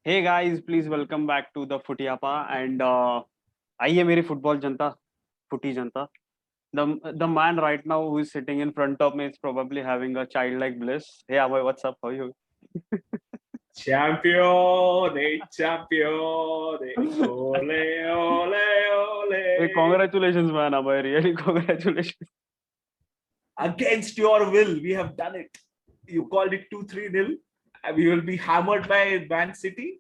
Hey guys, please welcome back to the Footyapa and आइए मेरी football Janata, footy Janata. The man right now who is sitting in front of me is probably having a childlike bliss. Hey Amoy, what's up? How are you? Champione, champione, ole, ole, Hey, ole. congratulations, man, Amoy. Really, congratulations. Against your will, we have done it. You called it 2-3-0. We will be hammered by Man City.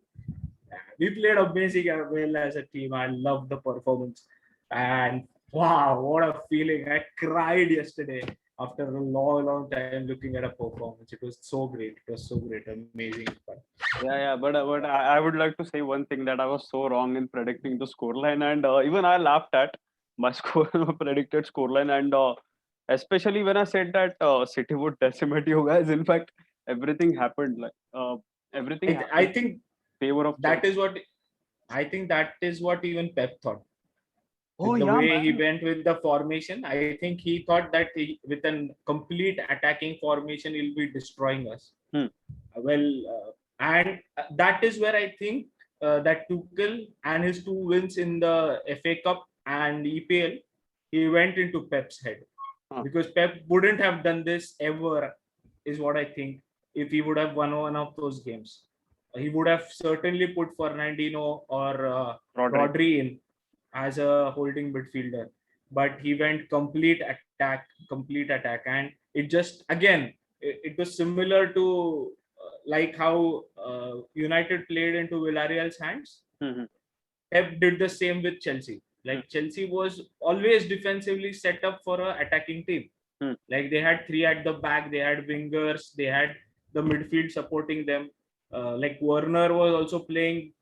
We played amazing well as a team. I loved the performance. And wow, what a feeling. I cried yesterday after a long time looking at a performance. It was so great. It was so great. Amazing. Yeah, but I would like to say one thing that I was so wrong in predicting the scoreline, and even I laughed at my score, predicted scoreline, and especially when I said that City would decimate you guys. In fact, everything happened. Everything I happened think in favor of that Chelsea. is what I think that is what even Pep thought. Oh With the yeah, way he man. went with the formation, I think he thought that with a complete attacking formation, he'll be destroying us. Hmm. And that is where I think that Tuchel and his two wins in the FA Cup and EPL, he went into Pep's head. Huh. Because Pep wouldn't have done this ever, is what I think, if he would have won one of those games. He would have certainly put Fernandinho or Rodri. Rodri in as a holding midfielder, but he went complete attack, and it just again it was similar to like how United played into Villarreal's hands. Mm-hmm. Pep did the same with Chelsea. Hmm. Like Chelsea was always defensively set up for a attacking team. Hmm. Like they had three at the back, they had wingers, they had the midfield supporting them. Like Werner was also playing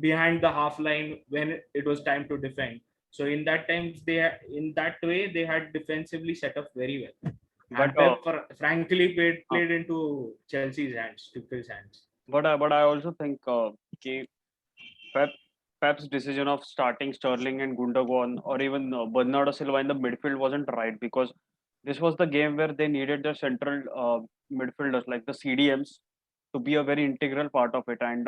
behind the half line when it was time to defend. So in that times in that way they had defensively set up very well. But And Pep frankly uh, played into Chelsea's hands, Tuchel's hands. but I also think Pep Pep's decision of starting Sterling and Gundogan or even Bernardo Silva in the midfield wasn't right because this was the game where they needed their central midfielders like the CDMs to be a very integral part of it, and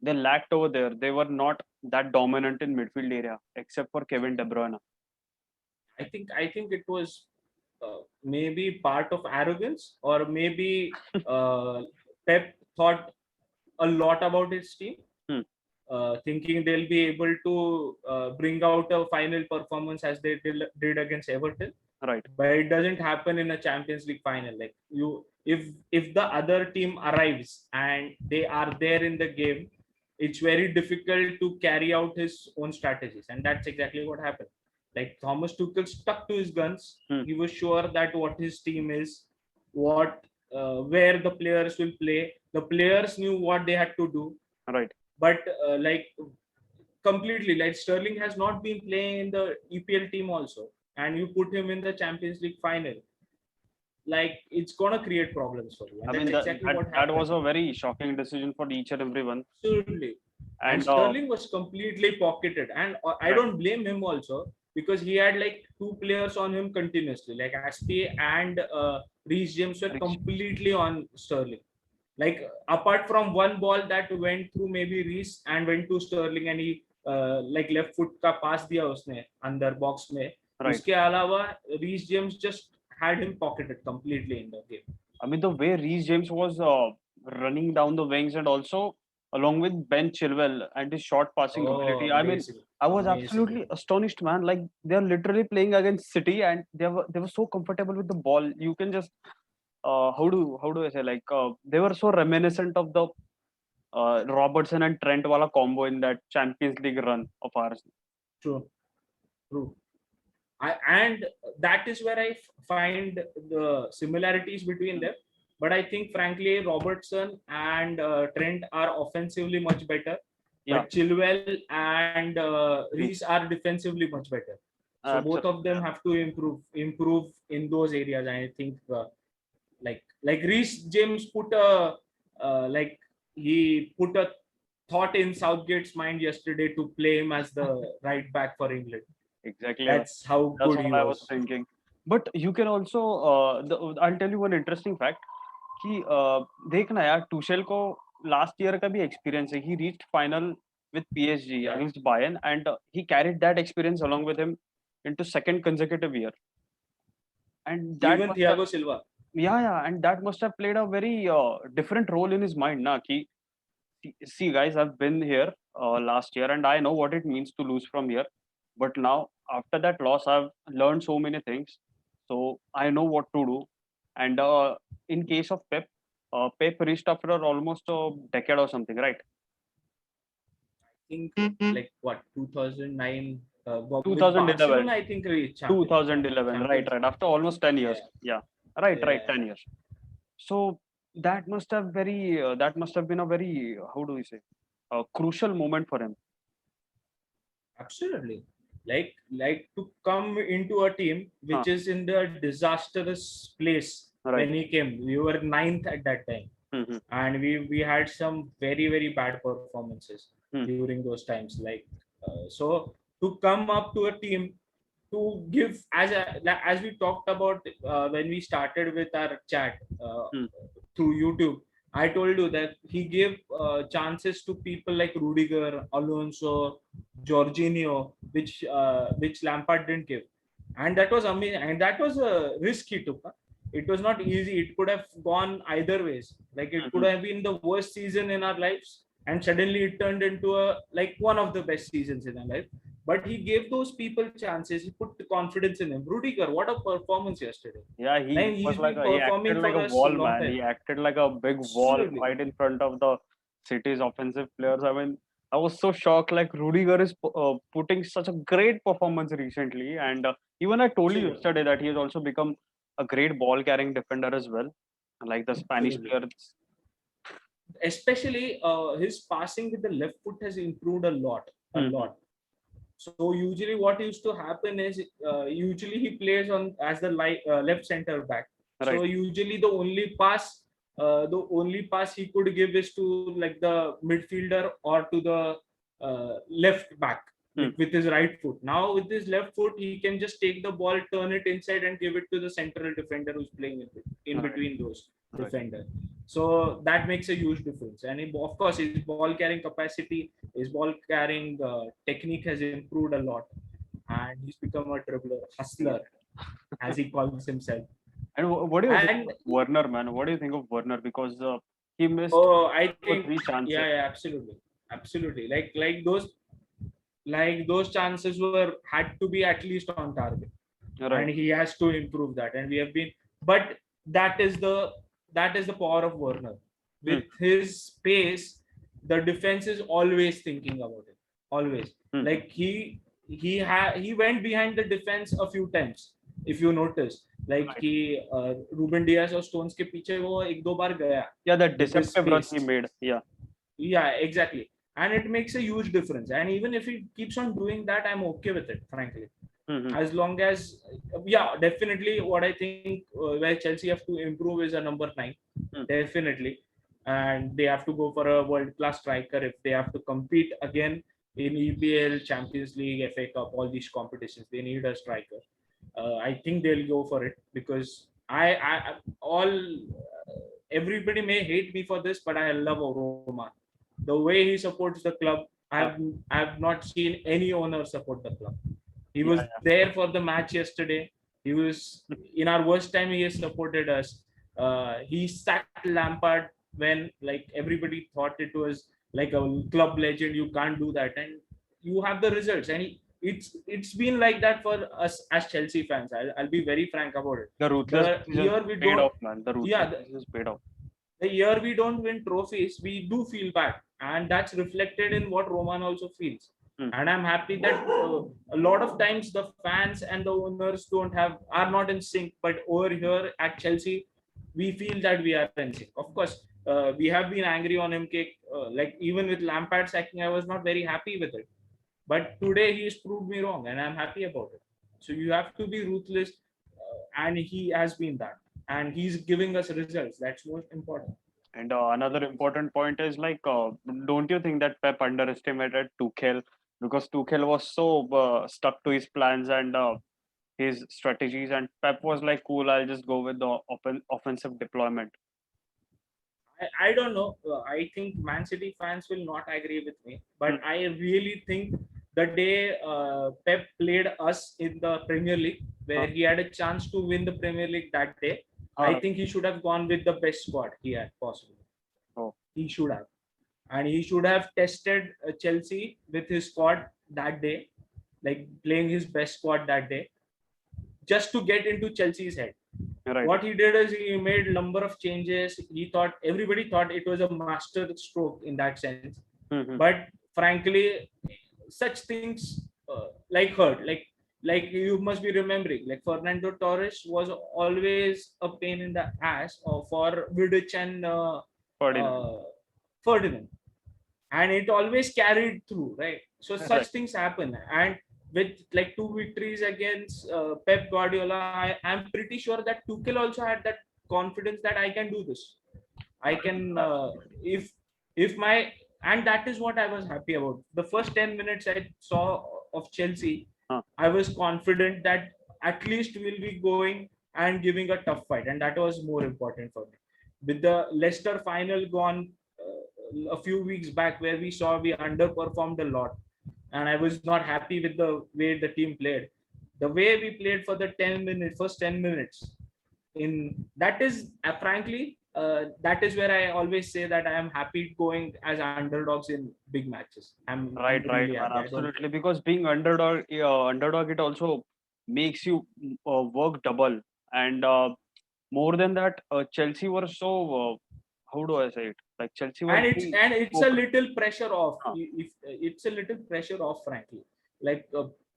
they lacked over there. They were not that dominant in midfield area except for Kevin De Bruyne. I think it was maybe part of arrogance, or maybe Pep thought a lot about his team, Hmm. thinking they'll be able to bring out a final performance as they did against Everton. Right. But it doesn't happen in a Champions League final. Like if the other team arrives and they are there in the game, it's very difficult to carry out his own strategies, and that's exactly what happened. Like Thomas Tuchel stuck to his guns. Hmm. He was sure that what his team is, what where the players will play. The players knew what they had to do, Right. but like completely, like Sterling has not been playing in the EPL team also, and you put him in the Champions League final, like it's gonna create problems for you, I and mean that's exactly what that happened. was a very shocking decision for each and everyone. Absolutely. And And Sterling was completely pocketed, and I right. don't blame him also, because he had like two players on him continuously, like Aspi and Reece James were Rich. completely on Sterling. Like apart from one ball that went through maybe Reece and went to Sterling, and he like left foot का pass दिया उसने अंदर box में. Right. उसके अलावा Reece James just had him pocketed completely in the game. I mean, the way Reece James was running down the wings and also along with Ben Chilwell and his short passing Oh, ability. I mean, amazing, I was amazing. absolutely astonished, man. Like they are literally playing against City and they were so comfortable with the ball. You can just how do I say, like they were so reminiscent of the Robertson and Trent wala combo in that Champions League run of ours. True, true. And that is where I find the similarities between them. But I think, frankly, Robertson and Trent are offensively much better, Yeah, but Chilwell and Reece Reece. are defensively much better. So both of Absolutely. them have to improve in those areas. And I think like Reece James put a like he put a thought in Southgate's mind yesterday to play him as the right back for England. Exactly. That's how That's good what he I was was. thinking. But you can also, I'll tell you one interesting fact कि देख ना यार Tuchel को last year का भी experience है. He reached final with PSG Yeah. against Bayern, and he carried that experience along with him into second consecutive year. And that Even must have, Thiago Silva. yeah, and that must have played a very different role in his mind, na? Ki, see, guys, I've been here last year, and I know what it means to lose from here. But now, after that loss, I've learned so many things, so I know what to do. And in case of Pep, Pep reached after almost a decade or something, right? Think like what 2009 with 2011, Barcelona. I think we champion 2011, right, champions. right. After almost 10 Yeah, years, yeah, right, right, yeah, 10 years. So that must have been a very how do we say crucial moment for him. absolutely. Like to come into a team Huh, which is in the disastrous place right. when he came. We were ninth at that time, Mm-hmm. and we had some very bad performances Hmm. during those times. So to come up to a team to give as we talked about when we started with our chat Hmm. through YouTube. I told you that he gave chances to people like Rudiger, Alonso, Jorginho, which Lampard didn't give, and that was amazing. And that was a risk he took. Huh? It was not easy. It could have gone either ways. Like it could Mm-hmm. have been the worst season in our lives, and suddenly it turned into a like one of the best seasons in our life. But he gave those people chances. He put the confidence in them. Rudiger, what a performance yesterday! Yeah, Like was he's like been he acted performing like for a us a wall, long man. time. He acted like a big wall Absolutely. right in front of the City's offensive players. I mean, I was so shocked. Like Rudiger is putting such a great performance recently, and even I told you Absolutely. yesterday that he has also become a great ball carrying defender as well, like the Spanish Absolutely. players. Especially his passing with the left foot has improved a lot. A Hmm. lot. So usually what used to happen is usually he plays on as the left center back. So Right. usually the only pass he could give is to like the midfielder or to the left back Hmm. with his right foot. Now with his left foot, he can just take the ball, turn it inside, and give it to the central defender who's playing in Right. between those Right. defender. So that makes a huge difference. And of course, his ball carrying capacity, his ball carrying technique has improved a lot, and he's become a dribbler, hustler, as he calls himself. And what do you think And of Werner, man? What do you think of Werner? Because he missed oh, I two or think three chances. yeah, absolutely, absolutely. Like those chances were had to be at least on target, and Right. he has to improve that. And we have been, but that is the that is the power of Werner. Hmm. With his pace, the defense is always thinking about it. Always, Hmm. like he went behind the defense a few times. If you notice, like Right. Ruben Diaz और Stones के पीछे वो एक दो बार गया Yeah, that with his deceptive run he pace. made. Yeah. Yeah, exactly. And it makes a huge difference. And even if he keeps on doing that, I'm okay with it, frankly. Hmm. As long as, yeah, definitely what I think where Chelsea have to improve is a number nine. Hmm. Definitely. And they have to go for a world class striker if they have to compete again in EPL, Champions League, FA Cup, all these competitions. They need a striker. I think they'll go for it because everybody may hate me for this, but I love Roma. The way he supports the club, I've not seen any owner support the club. He Yeah, was there for the match yesterday. He was in our worst time. He has supported us. He sacked Lampard when like everybody thought it was like a club legend. You can't do that, and you have the results. And it's been like that for us as Chelsea fans. I'll be very frank about it. the ruthless The decisions year we paid don't, off, man. The yeah, ruthless decisions paid off. the year we don't win trophies, we do feel bad, and that's reflected in what Roman also feels. Hmm. And I'm happy that a lot of times the fans and the owners are not in sync. But over here at Chelsea, we feel that we are in sync. Of course, we have been angry on him. Like even with Lampard sacking, I was not very happy with it. But today he has proved me wrong, and I'm happy about it. So you have to be ruthless, and he has been that, and he's giving us results. That's most important. And another important point is like, don't you think that Pep underestimated Tuchel because Tuchel was so stuck to his plans and his strategies, and Pep was like, "Cool, I'll just go with the offensive deployment." I don't know. I think Man City fans will not agree with me, but I really think the day Pep played us in the Premier League, where he had a chance to win the Premier League that day, I think he should have gone with the best squad he had possible. Oh. He should have, and he should have tested Chelsea with his squad that day, like playing his best squad that day, just to get into Chelsea's head. Right. What he did is he made a number of changes. Everybody thought it was a master stroke in that sense. But frankly, such things hurt. Like you must be remembering, like Fernando Torres was always a pain in the ass for Vidic and Ferdinand, and it always carried through, right? So such things happen, and with like 2 victories against Pep Guardiola, I'm pretty sure that Tuchel also had that confidence that I can do this. I can if my and that is what I was happy about. The first 10 minutes I saw of Chelsea, I was confident that at least we'll be going and giving a tough fight, and that was more important for me. With the Leicester final gone a few weeks back, where we saw we underperformed a lot, and I was not happy with the way the team played. The way we played for the first 10 minutes, in that is frankly, that is where I always say that I am happy going as underdogs in big matches. I'm Right, really man, happy. absolutely. Because being underdog, it also makes you work double. And more than that, Chelsea were so. How do I say it? Like Chelsea were. And it's a focused. little pressure off. If it's a little pressure off, frankly, like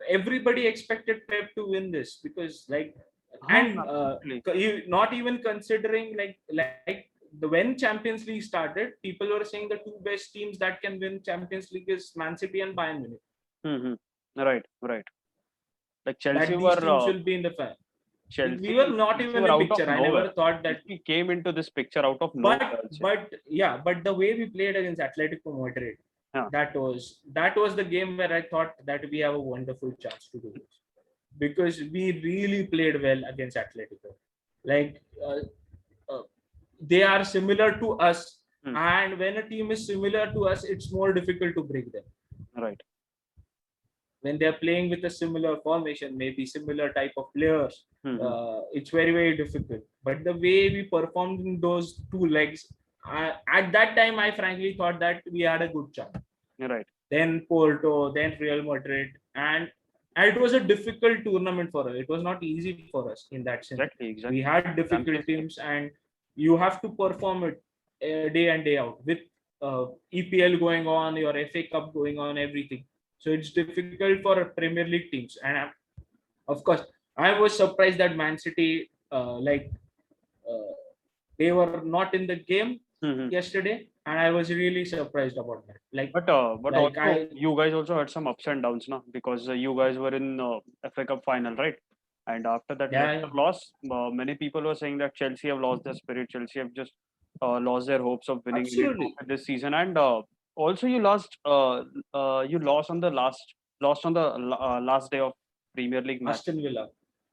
everybody expected Pep to win this, because like, and not even considering like when Champions League started, people were saying the two best teams that can win Champions League is Man City and Bayern Munich. Right. Like Chelsea that these were. teams will be in the final. Chelsea, We were not Chelsea even were in out the picture. of I nowhere. never thought that we came into this picture out of nowhere. But the way we played against Atletico Madrid, that was the game where I thought that we have a wonderful chance to do this, because we really played well against Atletico. Like they are similar to us, and when a team is similar to us, it's more difficult to break them. Right. When they're playing with a similar formation, maybe similar type of players, it's very, very difficult. But the way we performed in those two legs, at that time, I frankly thought that we had a good chance. Right. Then Porto, then Real Madrid, and it was a difficult tournament for us. It was not easy for us in that sense. Exactly. We had difficult teams, and you have to perform it day in, day out, with EPL going on, your FA Cup going on, everything. So it's difficult for Premier League teams. And of course, I was surprised that Man City, they were not in the game yesterday, and I was really surprised about that. But also, you guys also had some ups and downs, no? Because you guys were in FA Cup final, right? And after that loss, many people were saying that Chelsea have lost their spirit. Chelsea have just lost their hopes of winning this season. And also, you lost on the last day of Premier League match.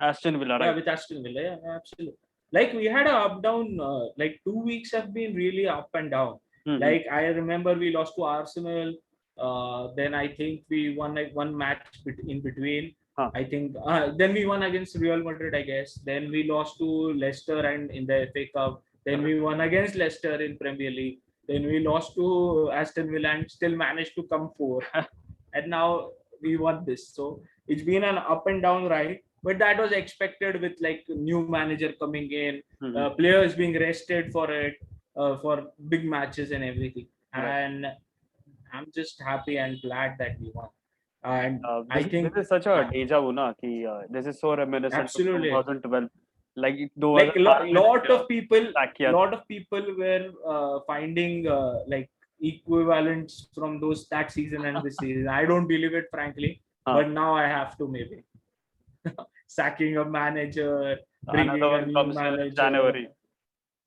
Aston Villa, right? Yeah, with Aston Villa, yeah, absolutely. Like we had a up down. Like 2 weeks have been really up and down. Like I remember we lost to Arsenal. Then I think we won like one match in between. I think then we won against Real Madrid, I guess. Then we lost to Leicester and in the FA Cup. Then we won against Leicester in Premier League. Then we lost to Aston Villa and still managed to come fourth. And now we won this. So it's been an up and down ride. But that was expected with like new manager coming in, players being rested for it, for big matches and everything. And I'm just happy and glad that we won. And I think this is such a deja vu, na, this is so reminiscent absolutely. of 2012. Like a lot of people were finding like equivalents from that season and this season. I don't believe it, frankly, but now I have to, maybe. Sacking a manager, bringing a new manager. January.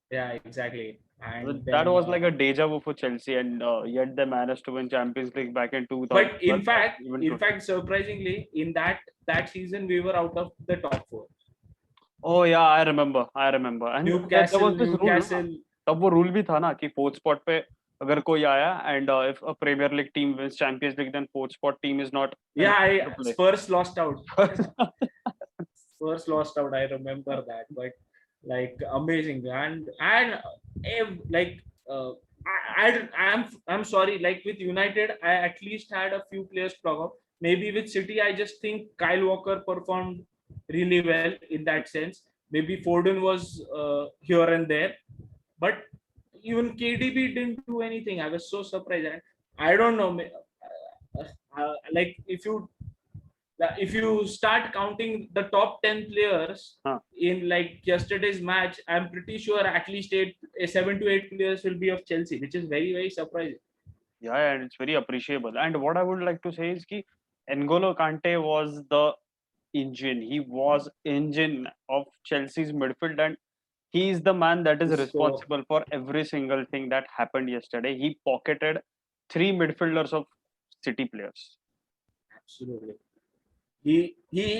Yeah, exactly. And that was like a deja vu for Chelsea, and yet they managed to win Champions League back in 2000. But in fact, surprisingly, in that season, we were out of the top four. Oh yeah, I remember. And Newcastle, तब वो rule भी था ना कि fourth spot पे अगर कोई आया and if a premier league team wins champions league then fourth spot team is not Spurs lost out. Spurs lost out. I remember that, but like amazing, like I'm sorry. Like with United, I at least had a few players program. Maybe with City, I just think Kyle Walker performed really well in that sense. Maybe Foden was here and there, but even KDB didn't do anything. I was so surprised. And I don't know. Like if you start counting the top 10 players Huh. in like yesterday's match, I'm pretty sure at least 7 to 8 players will be of Chelsea, which is very, very surprising. Yeah, and it's very appreciable. And what I would like to say is कि N'Golo Kante was the engine. He was engine of Chelsea's midfield, and he is the man that is So responsible for every single thing that happened yesterday. He pocketed 3 midfielders of City players. absolutely, he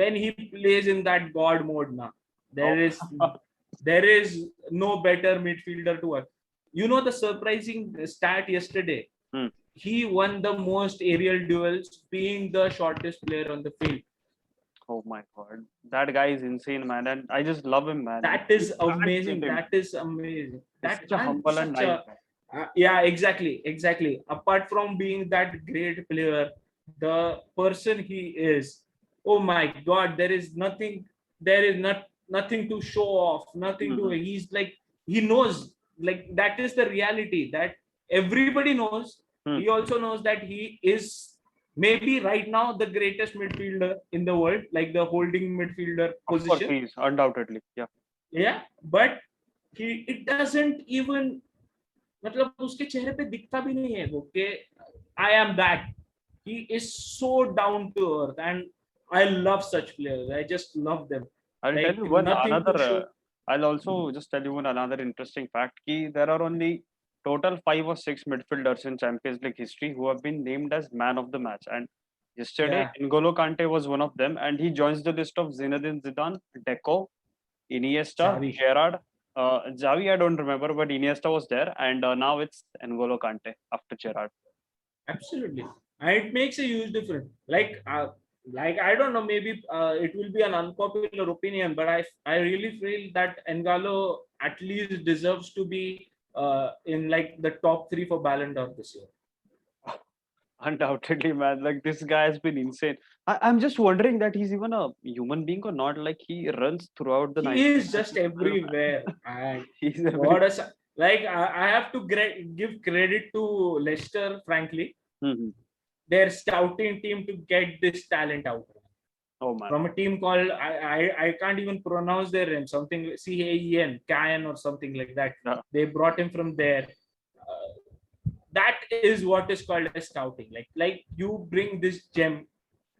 when he plays in that God mode now, Oh. there is no better midfielder to us. You know the surprising stat yesterday. Hmm. He won the most aerial duels, being the shortest player on the field. Oh my God, that guy is insane, man, and I just love him, man. That You is can't hate amazing. him. That is amazing. He's That such a and humble and such nice a guy. yeah, exactly. Apart from being that great player, the person he is, oh my God, there is nothing to show off, nothing to. Mhm. He's like he knows, like that is the reality that everybody knows. Hmm. He also knows that he is maybe right now the greatest midfielder in the world, like the holding midfielder Of course, position. he is undoubtedly. Yeah. Yeah, but it doesn't even मतलब उसके चेहरे पे दिखता भी नहीं है वो कि I am that. He is so down to earth, and I love such players. I just love them. I'll tell Like you one nothing another. to show. I'll also just tell you one another interesting fact. Ki there are only total 5 or 6 midfielders in Champions League history who have been named as man of the match. And yesterday, Yeah, N'Golo Kante was one of them, and he joins the list of Zinedine Zidane, Deco, Iniesta, Xavi. Gerrard. Xavi, I don't remember, but Iniesta was there, and now it's N'Golo Kante after Gerrard. Absolutely, and it makes a huge difference. Like I don't know, maybe it will be an unpopular opinion, but I really feel that N'Golo at least deserves to be in like the top three for Ballon d'Or this year. Undoubtedly, man. Like this guy has been insane. I'm just wondering that he's even a human being or not. Like he runs throughout the He 90 is minutes just as well, man. everywhere, and He's every. what a like I have to give credit to Leicester, frankly, Mhm. their scouting team to get this talent out Oh man. from a team called I can't even pronounce their name, something Caen or something like that. Yeah. They brought him from there. That is what is called as scouting. Like you bring this gem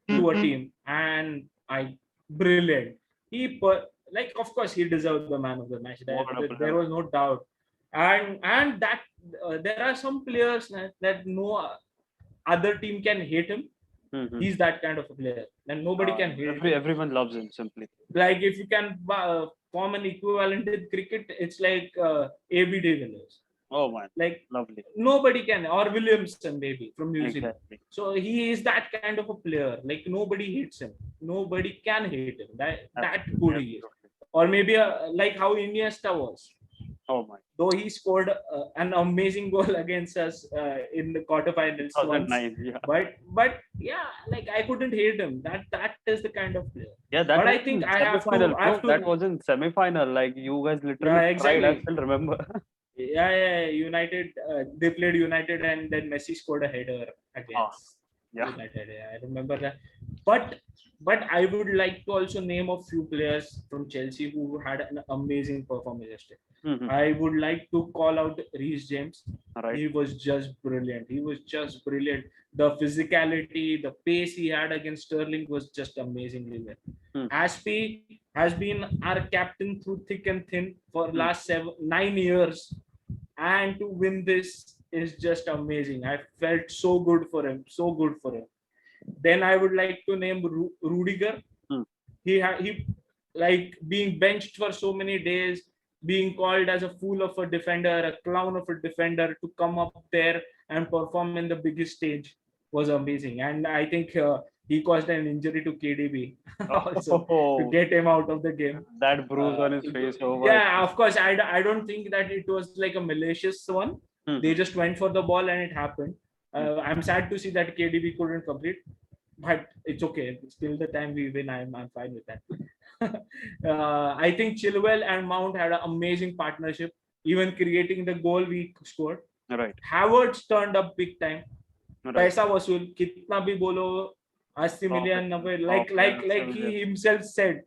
to a team, and brilliant. Like of course he deserved the man of the match. What a There player. was no doubt. And that there are some players that no other team can hate him. Mhm. He's that kind of a player, and nobody can hate him. Everyone loves him simply. Like if you can form an equivalent in cricket, it's like AB de Villiers. Oh man. Like Lovely. nobody can, or Williamson maybe from New Zealand. Exactly. So he is that kind of a player. Like nobody hates him. Nobody can hate him. That good he is. Absolutely. Or maybe like how Iniesta was. Oh my. Though he scored an amazing goal against us in the quarterfinals once, 2009. Yeah. but yeah, like I couldn't hate him. That is the kind of player. Yeah, that But was I think in I have semi-final, to. bro. That was in semi-final. Like you guys literally Yeah, cried. I exactly. still remember. Yeah. United. They played United, and then Messi scored a header against Yeah. United. Yeah, I remember that. But I would like to also name a few players from Chelsea who had an amazing performance yesterday. Mhm. I would like to call out Reece James. Right. He was just brilliant. The physicality, the pace he had against Sterling was just amazingly well. Hmm. Aspie has been our captain through thick and thin for Hmm. last 9 years, and to win this is just amazing. I felt so good for him. So good for him. Then I would like to name Rudiger. Hmm. He like being benched for so many days. being called as a fool of a defender, a clown of a defender, to come up there and perform in the biggest stage was amazing. And I think he caused an injury to KDB also to Oh, get him out of the game. that bruise on his face. Oh my Yeah, of course. I don't think that it was like a malicious one. God. They just went for the ball and it happened. I'm sad to see that KDB couldn't complete, but it's okay. Till the time we win, I'm fine with that. I think Chilwell and Mount had an amazing partnership, even creating the goal we scored. Right, Havertz turned up big time. right. पैसा वसूल कितना भी बोलो 80 Top million like he player. himself said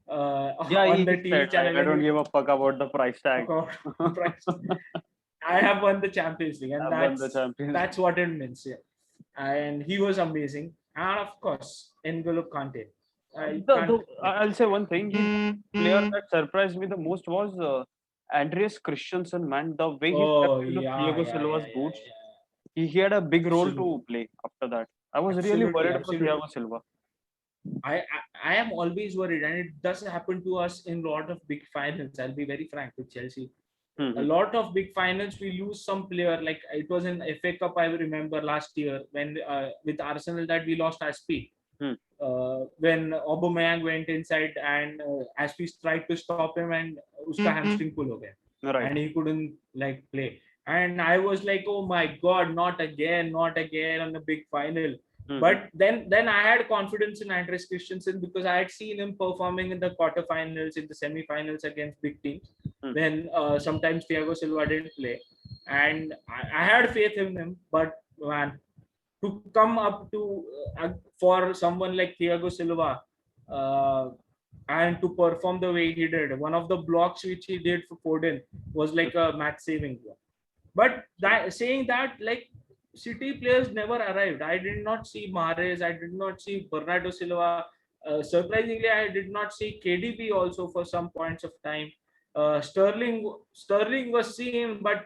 Yeah, on the he TV said, channel. I don't give a fuck about the price tag. I have won the Champions League, and I've won the Champions that's what it means. Yeah, and he was amazing, and of course, N'Golo Kante. I'll say one thing. The player that surprised me the most was Andreas Christensen, man. The way he stepped into Thiago Silva's boots, he had a big role to play after that. I was really worried for Thiago Silva. I am always worried, and it does happen to us in a lot of big finals. I'll be very frank with Chelsea. A lot of big finals, we lose some player. Like it was in FA Cup, I remember last year when with Arsenal that we lost Aspi. When Aubameyang went inside and Aspi tried to stop him and uska hamstring pull ho gaya. And he couldn't like play. And I was like, oh my God, not again on the big final. But then I had confidence in Andres Christensen because I had seen him performing in the quarterfinals, in the semi-finals against big teams. When sometimes Thiago Silva didn't play, and I had faith in him. But man, to come up to for someone like Thiago Silva and to perform the way he did, one of the blocks which he did for Foden was like a match-saving block. But saying that, like, City players never arrived. I did not see Mahrez. I did not see Bernardo Silva. Surprisingly, I did not see KDB also for some points of time. Sterling was seen, but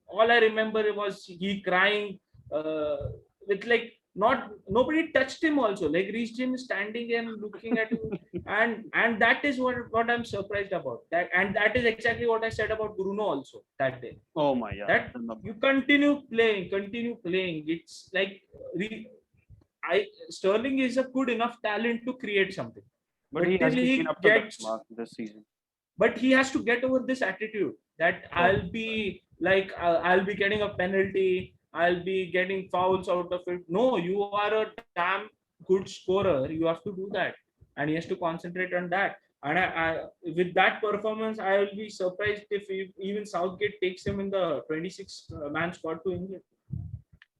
all I remember was he crying with like nobody touched him also. Like Reece James standing and looking at him, and that is what I'm surprised about. That is exactly what I said about Bruno also that day. Oh my God! That you continue playing. It's like Sterling is a good enough talent to create something, but he has been up to the mark this season. But he has to get over this attitude that I'll be getting a penalty, I'll be getting fouls out of it. No, you are a damn good scorer. You have to do that, and he has to concentrate on that. And I with that performance, I will be surprised if even Southgate takes him in the 26-man squad to England.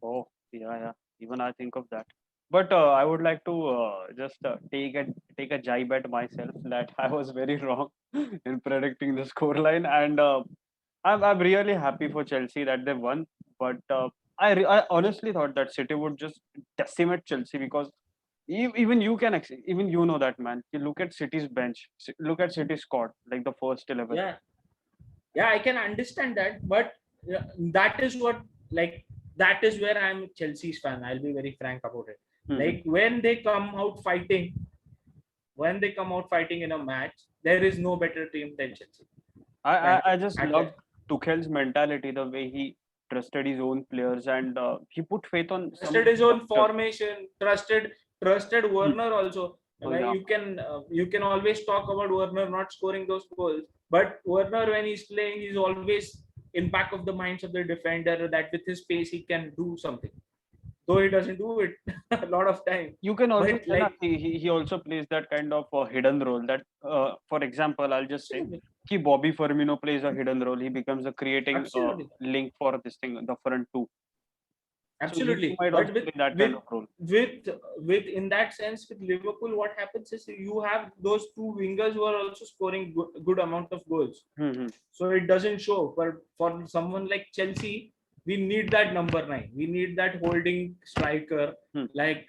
Oh yeah. Even I think of that. But I would like to just take a jibe at myself that I was very wrong in predicting the scoreline, and I'm really happy for Chelsea that they won. But I honestly thought that City would just decimate Chelsea because even you know that, man. You look at City's bench, look at City's squad, like the first 11. Yeah, I can understand that, but that is where I'm Chelsea's fan. I'll be very frank about it. Like when they come out fighting in a match, there is no better team than Chelsea. I just love Tuchel's mentality, the way he trusted his own players and he put faith on his own formation, trusted Werner also. You can always talk about Werner not scoring those goals, but Werner, when he's playing, he's always in back of the minds of the defender that with his pace he can do something. Though he doesn't do it a lot of time. You can also he also plays that kind of hidden role. That for example, I'll just say Bobby Firmino plays a hidden role. He becomes a creating link for this thing, the front two. Absolutely. So but with in that sense, with Liverpool, what happens is you have those two wingers who are also scoring good amount of goals. So it doesn't show. But for someone like Chelsea, we need that number 9. We need that holding striker, like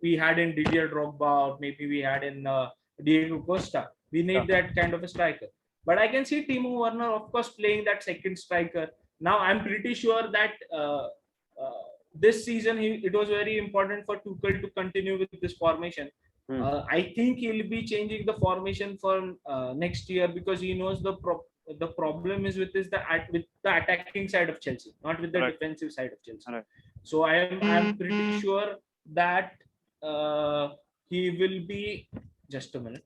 we had in Didier Drogba, or maybe we had in Diego Costa. We need that kind of a striker. But I can see Timo Werner, of course, playing that second striker. Now, I'm pretty sure that this season it was very important for Tuchel to continue with this formation. I think he'll be changing the formation for next year because he knows the the problem is with the attacking side of Chelsea, not with the Right. defensive side of Chelsea. Right. So I'm pretty sure that he will be, just a minute.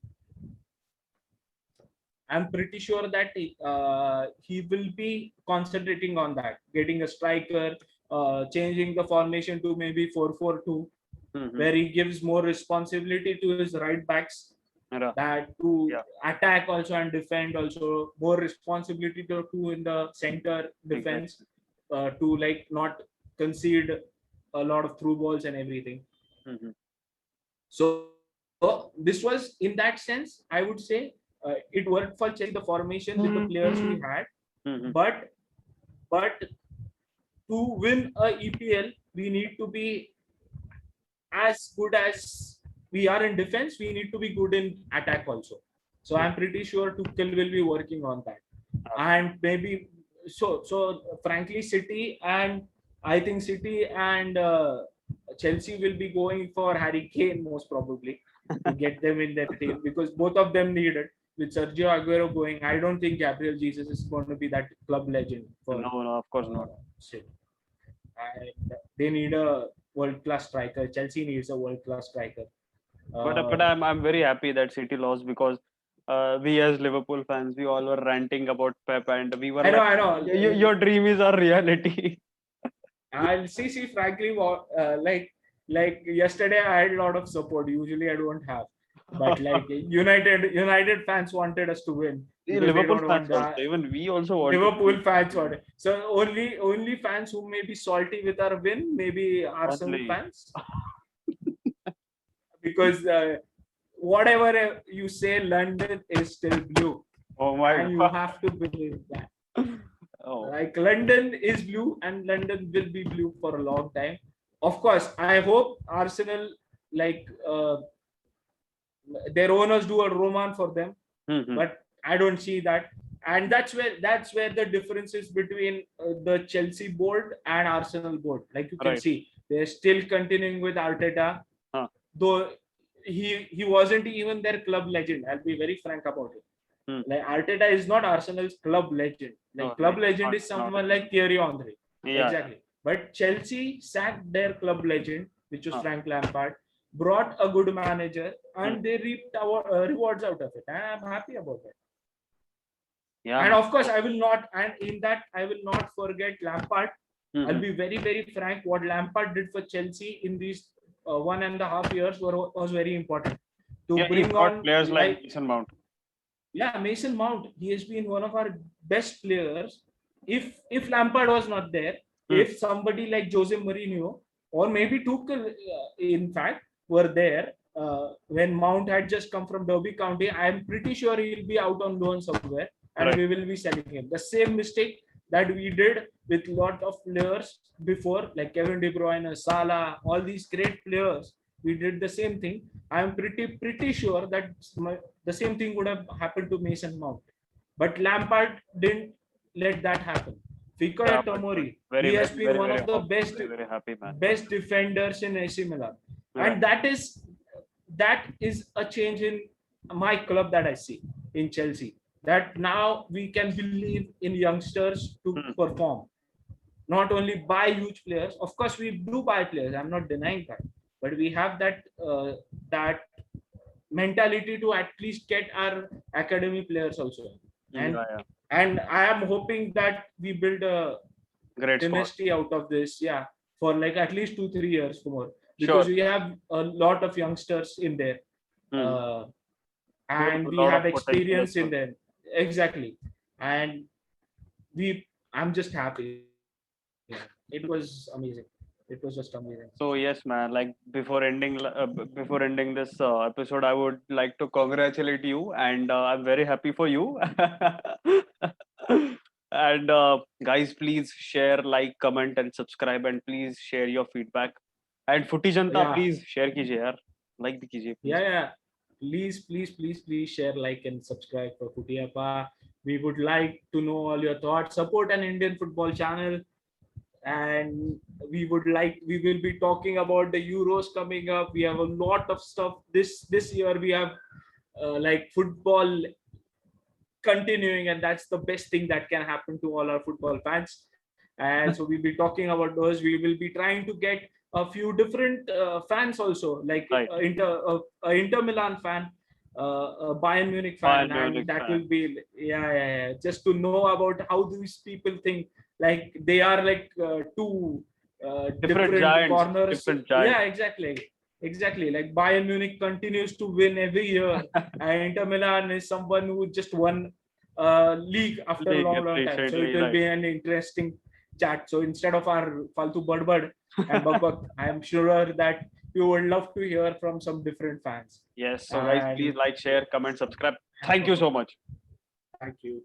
I'm pretty sure that he will be concentrating on that, getting a striker, changing the formation to maybe 4-4-2, where he gives more responsibility to his right backs, Yeah. that to Yeah. attack also and defend also, more responsibility to in the center defense, to like not concede a lot of through balls and everything. So this was, in that sense, I would say it worked for Chelsea, the formation with the players we had. But to win a EPL, we need to be as good as we are in defense. We need to be good in attack also. So I'm pretty sure Tuchel will be working on that. And maybe so frankly, I think City and Chelsea will be going for Harry Kane most probably to get them in their team, because both of them need it. With Sergio Aguero going, I don't think Gabriel Jesus is going to be that club legend for No, of course not. City. And they need a world-class striker. Chelsea needs a world-class striker. But I'm very happy that City lost, because we as Liverpool fans, we all were ranting about Pep, and we were I know. Your dream is our reality. I'll see. Frankly, like yesterday, I had a lot of support. Usually, I don't have, but like United fans wanted us to win. Liverpool fans also, even we also wanted. Liverpool fans wanted. So only fans who may be salty with our win, maybe Arsenal fans, because whatever you say, London is still blue. Oh my and God. You have to believe that. Like London is blue and London will be blue for a long time. Of course, I hope Arsenal, like their owners, do a Roman for them, but I don't see that. And that's where the difference is between the Chelsea board and Arsenal board. Like you can see, they're still continuing with Arteta, though he wasn't even their club legend. I'll be very frank about it. Like Arteta is not Arsenal's club legend. Like club legend is someone like Thierry Henry. Exactly. But Chelsea sacked their club legend, which was Frank Lampard, brought a good manager, and they reaped our rewards out of it. And I'm happy about that. Yeah. And of course, I will not forget Lampard. I'll be very, very frank. What Lampard did for Chelsea in these 1.5 years was very important. To bring on players like Mason Mount. Yeah, Mason Mount. He has been one of our best players. If Lampard was not there, if somebody like Jose Mourinho or maybe Tuchel, in fact, were there when Mount had just come from Derby County, I am pretty sure he'll be out on loan somewhere, and we will be selling him. The same mistake that we did with a lot of players before, like Kevin De Bruyne, Salah, all these great players. We did the same thing. I am pretty sure that the same thing would have happened to Mason Mount. But Lampard didn't let that happen. Fikayo Tomori, he has been one of the best defenders in AC Milan. And that is a change in my club that I see in Chelsea. That now we can believe in youngsters to perform. Not only buy huge players. Of course, we do buy players. I'm not denying that. But we have that mentality to at least get our academy players also. And I am hoping that we build a great dynasty out of this, for like at least 2-3 years more, because we have a lot of youngsters in there, and we have experience in there. Exactly, and I'm just happy. It was amazing. It was just amazing. So yes, man. Like before ending this episode, I would like to congratulate you, and I'm very happy for you. And guys, please share, like, comment, and subscribe, and please share your feedback. And Footy Janta, please share kijiye yaar, like bhi kijiye. Yeah. Please share, like, and subscribe for Footy Appa. We would like to know all your thoughts. Support an Indian football channel. And we will be talking about the Euros coming up. We have a lot of stuff this year. We have like football continuing, and that's the best thing that can happen to all our football fans. And so we'll be talking about those. We will be trying to get a few different fans also, like Right. Inter Milan fan, a Bayern Munich fan, Bayern Munich and that fan. will be just to know about how these people think. Like they are like two different giants, corners. different giants. Yeah, exactly. Like Bayern Munich continues to win every year, and Inter Milan is someone who just won league after a long time. So it will be an interesting chat. So instead of our faltu budbud and bugbug, I am sure that you would love to hear from some different fans. Yes. So guys, please like, share, comment, subscribe. Thank you so much. Thank you.